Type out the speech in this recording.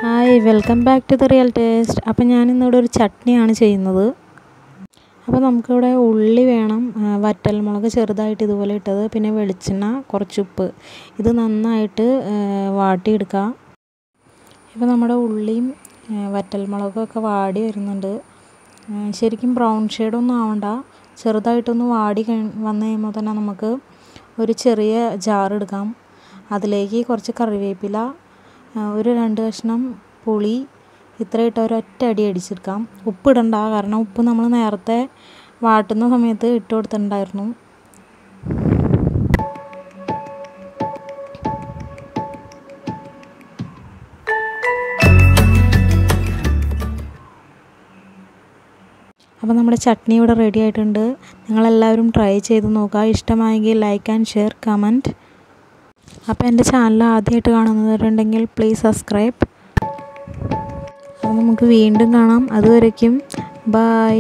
Hi welcome back to the real taste. അപ്പോൾ ഞാനിന്നിവിടെ ഒരു ചട്നിയാണ് ചെയ്യുന്നത്. അപ്പോൾ നമുക്കിവിടെ ഉള്ളി വേണം, വറ്റൽമുളക് ചെറുതായിട്ട് ഇതുപോലെ ഇട്ടത്, പിന്നെ വെളിച്ചെണ്ണ, കുറച്ച് ഉപ്പ്. ഇത് നന്നായിട്ട് വാട്ടിയെടുക്കുക. ഇപ്പോൾ നമ്മുടെ ഉള്ളിയും വറ്റൽമുളകും ഒക്കെ വാടി വരുന്നുണ്ട്. ശരിക്കും ബ്രൗൺ ഷെയ്ഡൊന്നും ആവണ്ട, ചെറുതായിട്ടൊന്ന് വാടി വന്നു കഴിയുമ്പോൾ തന്നെ നമുക്ക് ഒരു ചെറിയ ജാർ എടുക്കാം. അതിലേക്ക് കുറച്ച് കറിവേപ്പില, ഒരു 2 കഷ്ണം പുളി, ഇത്രയിട്ട് ഒരൊറ്റ അടി അടിച്ചെടുക്കാം. ഉപ്പ് ഇടണ്ട, കാരണം ഉപ്പ് നമ്മൾ നേരത്തെ വാട്ടുന്ന സമയത്ത് ഇട്ട് കൊടുത്തിട്ടുണ്ടായിരുന്നു. അപ്പോൾ നമ്മുടെ ചട്നി ഇവിടെ റെഡി ആയിട്ടുണ്ട്. നിങ്ങളെല്ലാവരും ട്രൈ ചെയ്ത് നോക്കുക. ഇഷ്ടമായെങ്കിൽ ലൈക്ക് ആൻഡ് ഷെയർ, കമൻറ്റ്. അപ്പോൾ എൻ്റെ ചാനൽ ആദ്യമായിട്ട് കാണുന്നവരുണ്ടെങ്കിൽ പ്ലീസ് സബ്സ്ക്രൈബ്. അപ്പോൾ നമുക്ക് വീണ്ടും കാണാം. അതുവരേക്കും ബൈ.